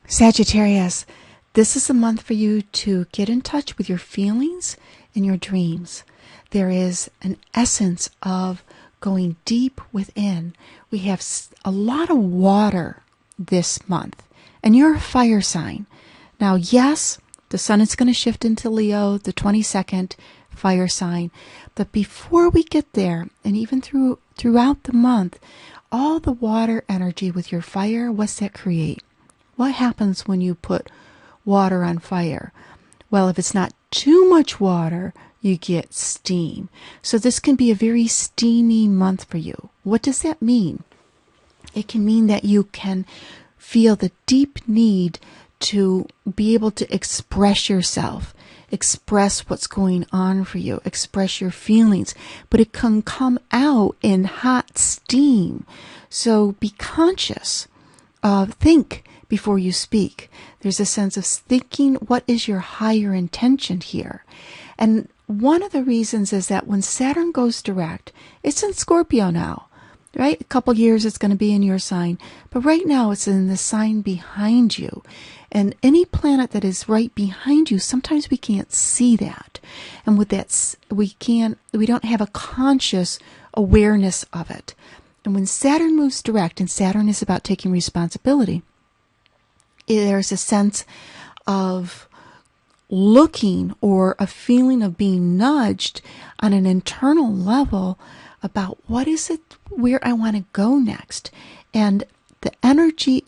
Sagittarius, this is a month for you to get in touch with your feelings and your dreams. There is an essence of going deep within. We have a lot of water this month, and you're a fire sign. Now, yes, the sun is going to shift into Leo, the 22nd fire sign, but before we get there, and even throughout the month, all the water energy with your fire, what's that create? What happens when you put water on fire? Well, if it's not too much water, you get steam. So this can be a very steamy month for you. What does that mean? It can mean that you can feel the deep need to be able to express yourself, express what's going on for you, express your feelings, but it can come out in hot steam. So be conscious of, think before you speak. There's a sense of thinking, what is your higher intention here? And one of the reasons is that when Saturn goes direct, it's in Scorpio now, right? A couple years it's going to be in your sign, but right now it's in the sign behind you. And any planet that is right behind you, sometimes we can't see that. And with that, we don't have a conscious awareness of it. And when Saturn moves direct, and Saturn is about taking responsibility, there's a sense of looking or a feeling of being nudged on an internal level about what is it, where I want to go next. And the energy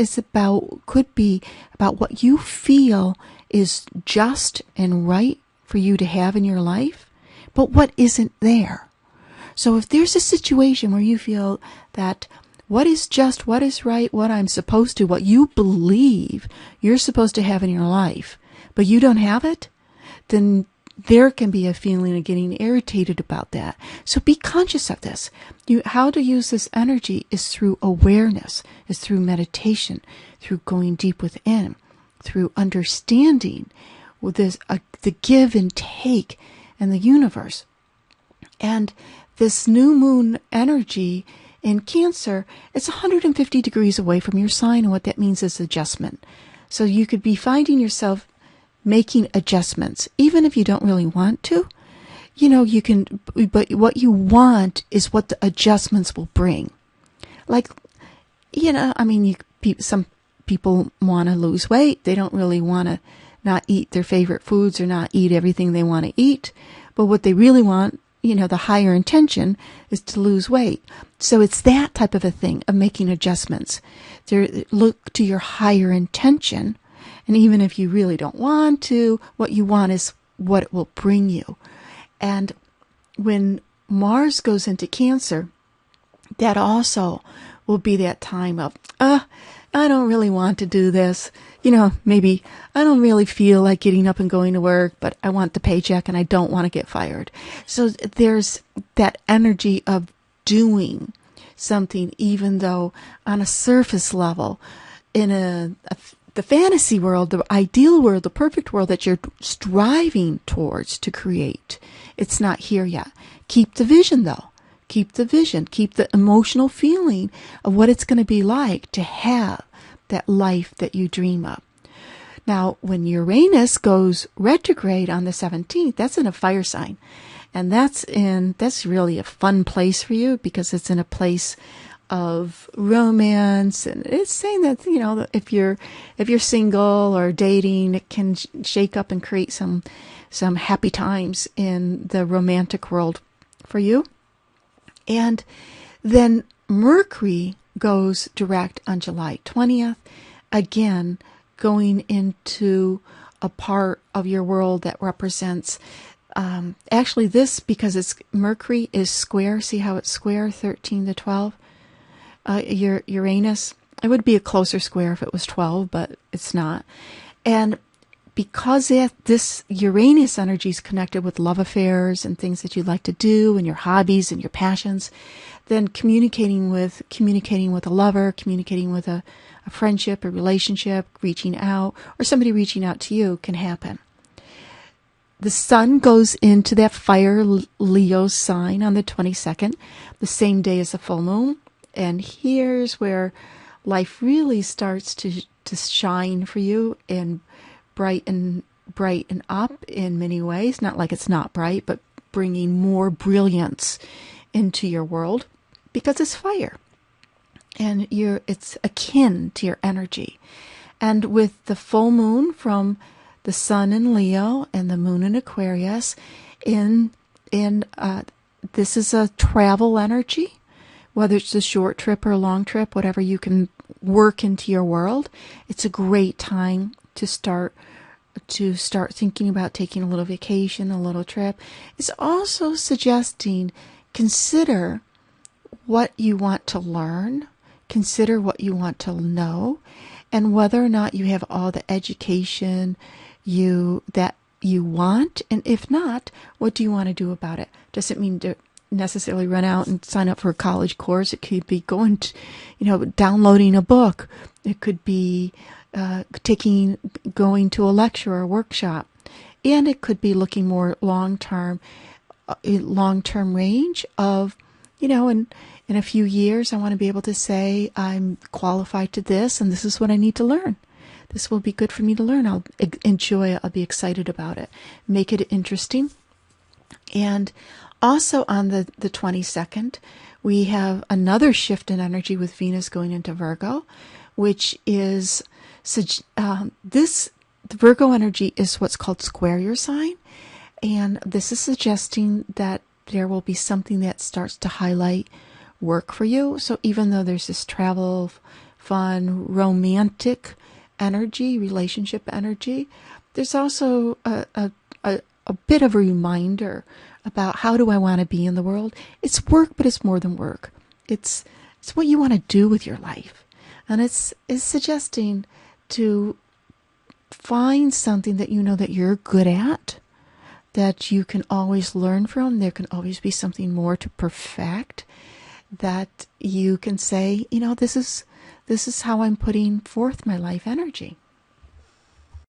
could be about what you feel is just and right for you to have in your life, but what isn't there. So if there's a situation where you feel that what is just, what is right, what I'm supposed to, what you believe you're supposed to have in your life, but you don't have it, then there can be a feeling of getting irritated about that. So be conscious of this. How to use this energy is through awareness, is through meditation, through going deep within, through understanding the give and take in the universe. And this new moon energy in Cancer, it's 150 degrees away from your sign, and what that means is adjustment. So you could be finding yourself making adjustments, even if you don't really want to. You can, but what you want is what the adjustments will bring. Like, some people want to lose weight. They don't really want to not eat their favorite foods or not eat everything they want to eat. But what they really want, the higher intention is to lose weight. So it's that type of a thing of making adjustments. Look to your higher intention. And even if you really don't want to, what you want is what it will bring you. And when Mars goes into Cancer, that also will be that time of, I don't really want to do this. Maybe I don't really feel like getting up and going to work, but I want the paycheck and I don't want to get fired. So there's that energy of doing something, even though on a surface level, in the fantasy world, the ideal world, the perfect world that you're striving towards to create, it's not here yet. Keep the vision, though. Keep the vision. Keep the emotional feeling of what it's going to be like to have that life that you dream of. Now, when Uranus goes retrograde on the 17th, that's in a fire sign. And that's really a fun place for you, because it's in a place of romance, and it's saying that if you're single or dating, it can shake up and create some happy times in the romantic world for you. And then Mercury goes direct on July 20th, again going into a part of your world that represents actually this, because Mercury is square. See how it's square 13 to 12. Your Uranus, it would be a closer square if it was 12, but it's not. And because this Uranus energy is connected with love affairs and things that you like to do and your hobbies and your passions, then communicating with a lover, communicating with a friendship, a relationship, reaching out, or somebody reaching out to you can happen. The sun goes into that fire Leo sign on the 22nd, the same day as the full moon. And here's where life really starts to shine for you and brighten up in many ways. Not like it's not bright, but bringing more brilliance into your world because it's fire. And it's akin to your energy. And with the full moon from the sun in Leo and the moon in Aquarius, this is a travel energy, whether it's a short trip or a long trip, whatever you can work into your world. It's a great time to start thinking about taking a little vacation, a little trip. It's also suggesting consider what you want to learn, consider what you want to know, and whether or not you have all the education that you want, and if not, what do you want to do about it? Doesn't mean to necessarily run out and sign up for a college course. It could be going to, downloading a book. It could be going to a lecture or a workshop, and it could be looking more long-term range of, in a few years, I want to be able to say I'm qualified to this, and this is what I need to learn. This will be good for me to learn. I'll enjoy it. I'll be excited about it. Make it interesting. And also on the 22nd, we have another shift in energy with Venus going into Virgo, which is the Virgo energy is what's called square your sign. And this is suggesting that there will be something that starts to highlight work for you. So even though there's this travel, fun, romantic energy, relationship energy, there's also a bit of a reminder about how do I want to be in the world. It's work, but it's more than work. It's what you want to do with your life. And it's suggesting to find something that you know that you're good at, that you can always learn from. There can always be something more to perfect, that you can say, this is how I'm putting forth my life energy.